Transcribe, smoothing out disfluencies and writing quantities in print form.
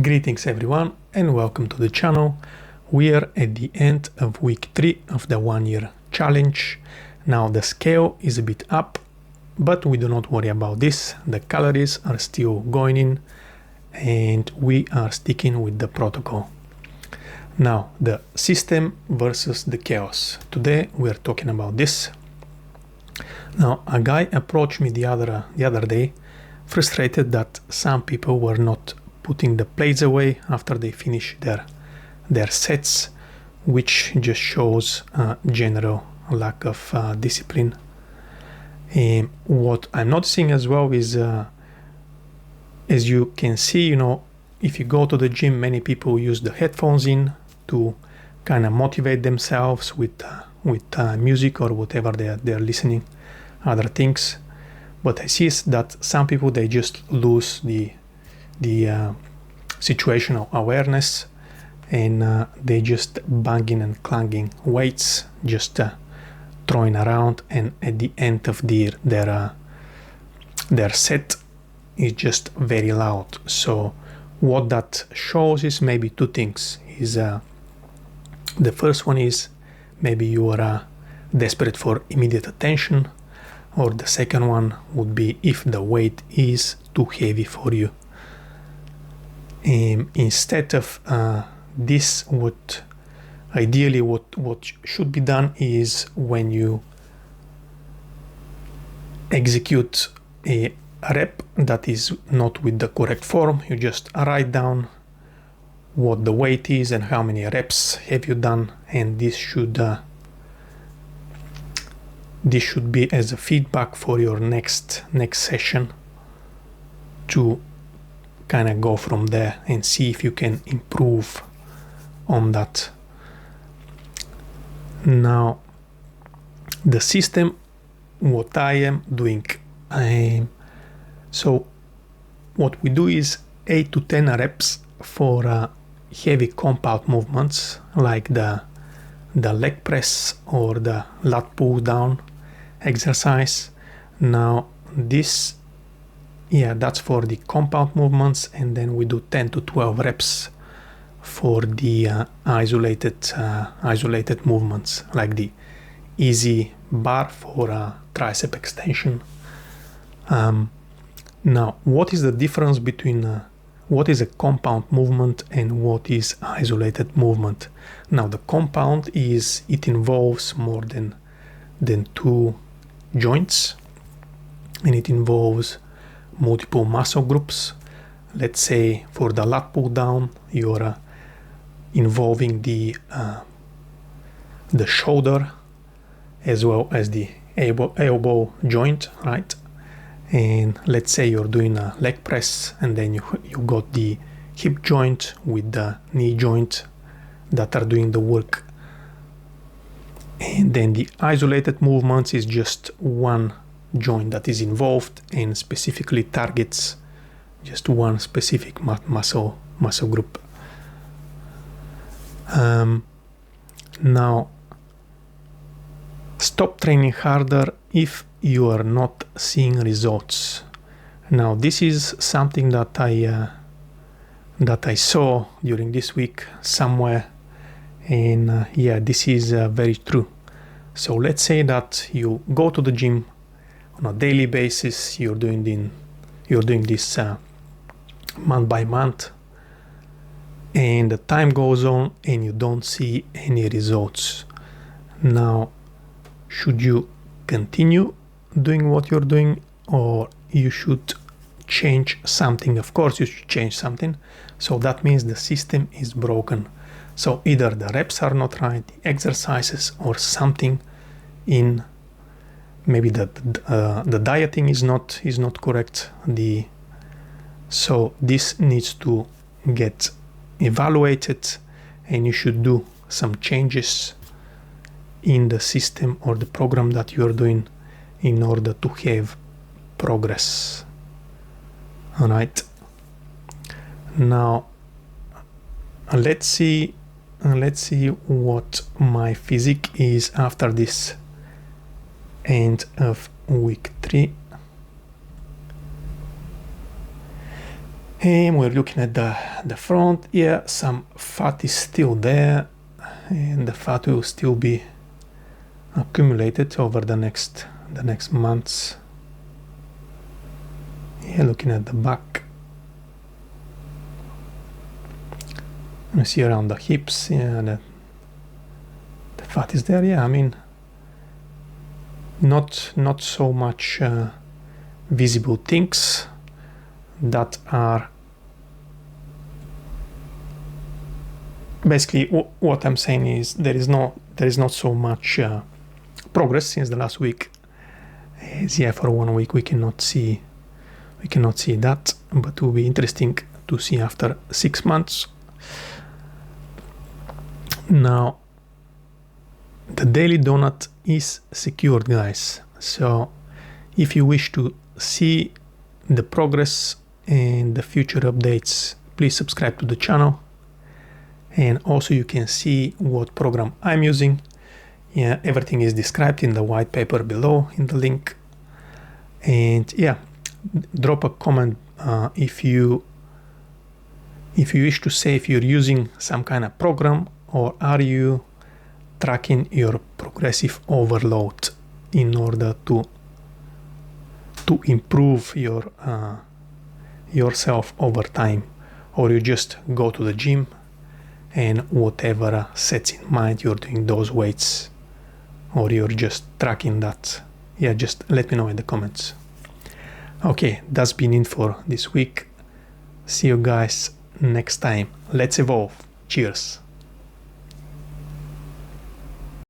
Greetings everyone and welcome to the channel. We are at the end of week 3 of the 1-year challenge. Now the scale is a bit up, but we do not worry about this. The calories are still going in and we are sticking with the protocol. Now the system versus the chaos. Today we are talking about this. Now a guy approached me the other day, frustrated that some people were not putting the plates away after they finish their sets, which just shows a general lack of discipline. What I'm noticing as well is, as you can see, if you go to the gym, many people use the headphones in to kind of motivate themselves with music or whatever they're listening, other things. But I see is that some people, they just lose the situational awareness and they just banging and clanging weights, just throwing around, and at the end of their set is just very loud. So what that shows is maybe two things. Is the first one is maybe you are desperate for immediate attention, or the second one would be if the weight is too heavy for you. Instead of this, what should be done is when you execute a rep that is not with the correct form, you just write down what the weight is and how many reps have you done, and this should be as a feedback for your next session to kind of go from there and see if you can improve on that. Now the system, what I am doing, so what we do is 8 to 10 reps for heavy compound movements like the leg press or the lat pull down exercise. Now this, that's for the compound movements, and then we do 10 to 12 reps for the isolated movements like the easy bar for tricep extension. Now what is the difference between what is a compound movement and what is isolated movement? Now the compound it involves more than two joints, and it involves multiple muscle groups. Let's say for the lat pull down, you're involving the shoulder as well as the elbow joint, right? And let's say you're doing a leg press, and then you got the hip joint with the knee joint that are doing the work. And then the isolated movements is just one joint that is involved and specifically targets just one specific muscle group. Now stop training harder if you are not seeing results. Now this is something that I saw during this week somewhere, and this is very true. So let's say that you go to the gym on a daily basis, you're doing this month by month, and the time goes on and you don't see any results. Now should you continue doing what you're doing, or you should change something? Of course you should change something. So that means the system is broken. So either the reps are not right, the exercises, or something in maybe the dieting is not correct. So this needs to get evaluated, and you should do some changes in the system or the program that you're doing in order to have progress. All right. Now let's see what my physique is after this end of week 3. And we're looking at the front. Yeah, some fat is still there, and the fat will still be accumulated over the next months. Yeah, looking at the back. You see around the hips, yeah, the fat is there. Yeah, I mean, not so much visible things that are basically what I'm saying is there is not so much progress since the last week. Yeah, for 1 week we cannot see that, but it will be interesting to see after 6 months. Now the daily donut is secured, guys, so if you wish to see the progress and the future updates, please subscribe to the channel. And also you can see what program I'm using. Yeah, everything is described in the white paper below in the link. And yeah, drop a comment if you wish to say if you're using some kind of program, or are you tracking your progressive overload in order to improve yourself over time, or you just go to the gym and whatever sets in mind you're doing those weights, or you're just tracking that. Yeah, just let me know in the comments. Okay, that's been it for this week. See you guys next time. Let's evolve. Cheers.